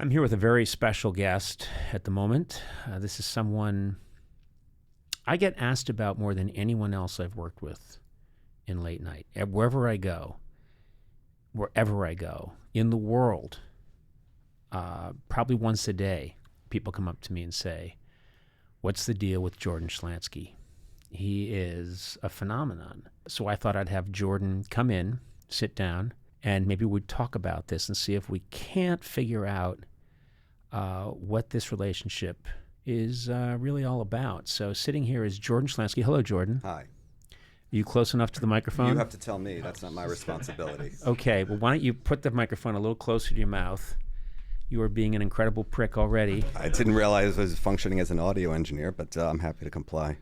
I'm here with a very special guest at the moment. This is someone I get asked about more than anyone else I've worked with in late night. Wherever I go in the world, probably once a day, people come up to me and say, "What's the deal with Jordan Schlansky?" He is a phenomenon. So I thought I'd have Jordan come in, sit down, and maybe we'd talk about this and see if we can't figure out what this relationship is really all about. So sitting here is Jordan Schlansky. Hello, Jordan. Hi. Are you close enough to the microphone? You have to tell me. That's not my responsibility. Okay. Well, why don't you put the microphone a little closer to your mouth? You are being an incredible prick already. I didn't realize I was functioning as an audio engineer, but I'm happy to comply.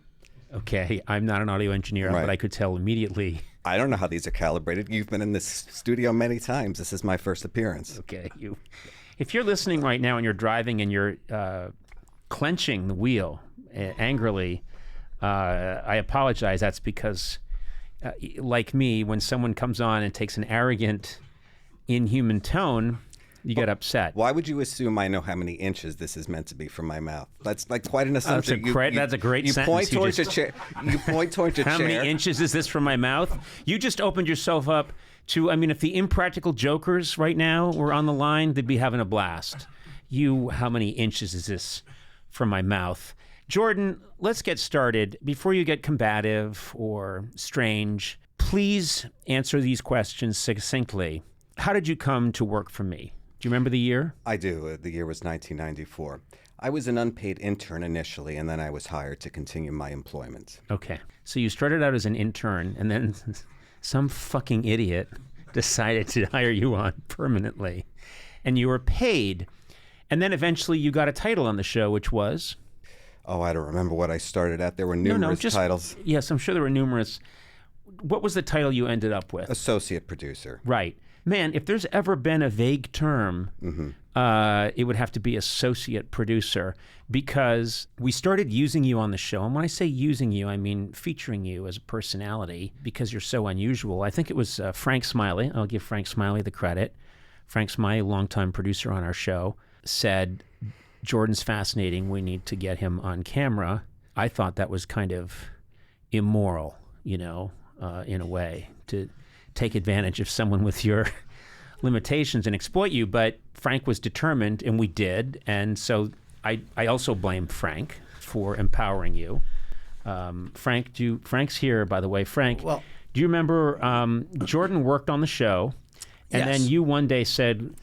Okay. I'm not an audio engineer, Right. but I could tell immediately. I don't know how these are calibrated. You've been in this studio many times. This is my first appearance. Okay. If you're listening right now and you're driving and you're clenching the wheel angrily, I apologize. That's because, like me, when someone comes on and takes an arrogant, inhuman tone, you get upset. Why would you assume I know how many inches this is meant to be from my mouth? That's like quite an assumption. That's a great sentence. Point towards your chair. You point towards your How chair. many inches is this from my mouth? You just opened yourself up to, if the impractical jokers right now were on the line, they'd be having a blast. How many inches is this from my mouth? Jordan, let's get started. Before you get combative or strange, please answer these questions succinctly. How did you come to work for me? Do you remember the year? I do. The year was 1994. I was an unpaid intern initially, and then I was hired to continue my employment. Okay. So you started out as an intern, and then some fucking idiot decided to hire you on permanently, and you were paid. And then eventually you got a title on the show, which was? Oh, I don't remember what I started at. There were numerous titles. Yes, I'm sure there were numerous. What was the title you ended up with? Associate producer. Right. Man, if there's ever been a vague term, it would have to be associate producer, because we started using you on the show. And when I say using you, I mean featuring you as a personality, because you're so unusual. I think it was Frank Smiley. I'll give Frank Smiley the credit. Frank Smiley, longtime producer on our show, said, "Jordan's fascinating. We need to get him on camera." I thought that was kind of immoral, in a way, to take advantage of someone with your limitations and exploit you. But Frank was determined, and we did. And so I also blame Frank for empowering you. Frank's here, by the way. Frank, well, do you remember Jordan worked on the show, and yes. then you one day said,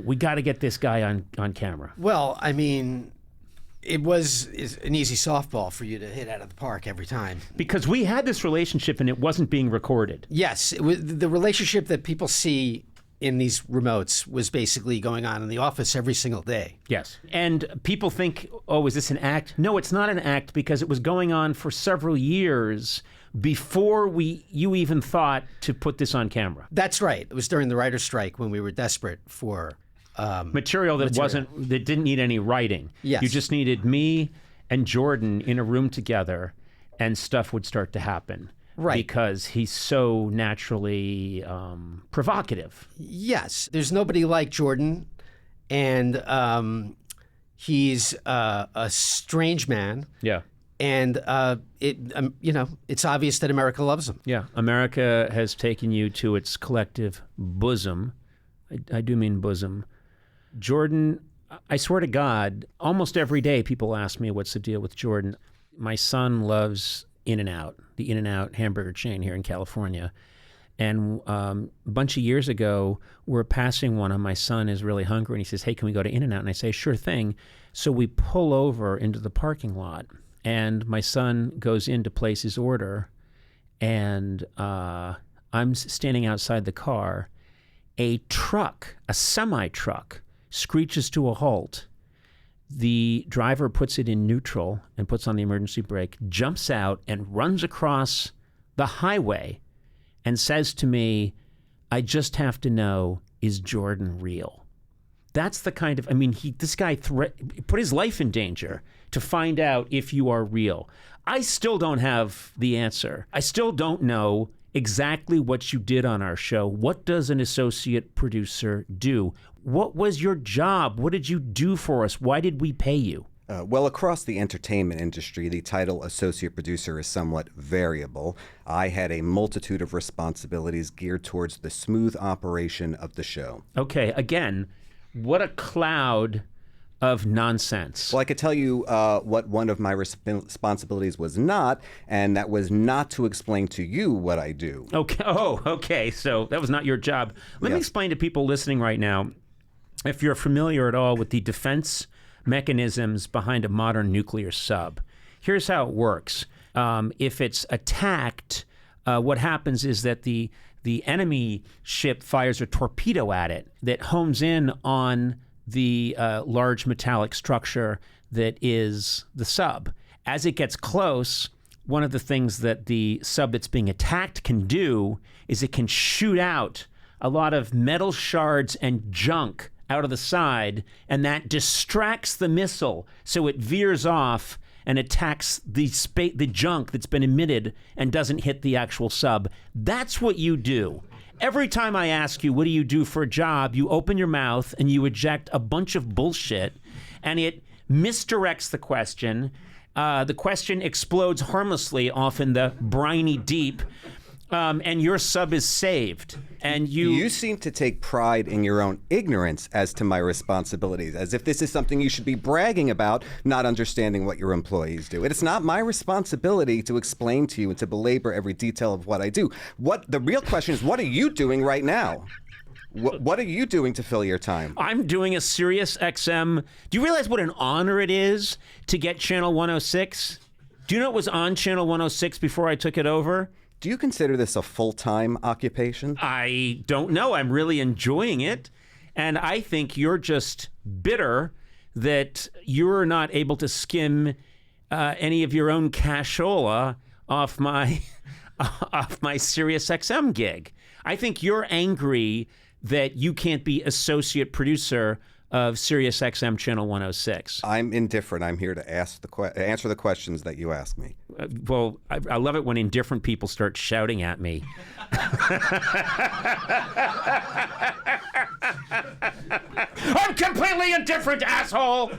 we got to get this guy on camera? Well, it was an easy softball for you to hit out of the park every time. Because we had this relationship and it wasn't being recorded. Yes. The relationship that people see in these remotes was basically going on in the office every single day. Yes. And people think, oh, is this an act? No, it's not an act, because it was going on for several years before you even thought to put this on camera. That's right. It was during the writer's strike when we were desperate for material that didn't need any writing. Yes. You just needed me and Jordan in a room together, and stuff would start to happen. Right. Because he's so naturally provocative. Yes. There's nobody like Jordan, and he's a strange man. Yeah. And it's obvious that America loves him. Yeah. America has taken you to its collective bosom. I do mean bosom. Jordan, I swear to God, almost every day people ask me what's the deal with Jordan. My son loves In-N-Out, the In-N-Out hamburger chain here in California. And a bunch of years ago, we're passing one, and my son is really hungry, and he says, "Hey, can we go to In-N-Out?" And I say, "Sure thing." So we pull over into the parking lot, and my son goes in to place his order, and I'm standing outside the car. A semi-truck, screeches to a halt. The driver puts it in neutral and puts on the emergency brake, jumps out and runs across the highway and says to me, "I just have to know, is Jordan real?" That's the kind of, this guy put his life in danger to find out if you are real. I still don't have the answer. I still don't know exactly what you did on our show. What does an associate producer do? What was your job? What did you do for us? Why did we pay you? Well, across the entertainment industry, the title associate producer is somewhat variable. I had a multitude of responsibilities geared towards the smooth operation of the show. Okay, again, what a cloud of nonsense. Well, I could tell you what one of my responsibilities was not, and that was not to explain to you what I do. Okay. Oh, okay. So that was not your job. Let me explain to people listening right now, if you're familiar at all with the defense mechanisms behind a modern nuclear sub. Here's how it works. If it's attacked, what happens is that the enemy ship fires a torpedo at it that homes in on the large metallic structure that is the sub. As it gets close, one of the things that the sub that's being attacked can do is it can shoot out a lot of metal shards and junk out of the side, and that distracts the missile so it veers off and attacks the junk that's been emitted and doesn't hit the actual sub. That's what you do. Every time I ask you, what do you do for a job, you open your mouth and you eject a bunch of bullshit, and it misdirects the question. The question explodes harmlessly off in the briny deep, and your sub is saved. And you seem to take pride in your own ignorance as to my responsibilities, as if this is something you should be bragging about, not understanding what your employees do. It's not my responsibility to explain to you and to belabor every detail of what I do. The real question is, what are you doing right now? What are you doing to fill your time? I'm doing a Sirius XM. Do you realize what an honor it is to get Channel 106? Do you know it was on Channel 106 before I took it over? Do you consider this a full-time occupation? I don't know. I'm really enjoying it. And I think you're just bitter that you're not able to skim any of your own cashola off my Sirius XM gig. I think you're angry that you can't be associate producer of Sirius XM Channel 106. I'm indifferent. I'm here to answer the questions that you ask me. Well, I love it when indifferent people start shouting at me. I'm completely indifferent, asshole!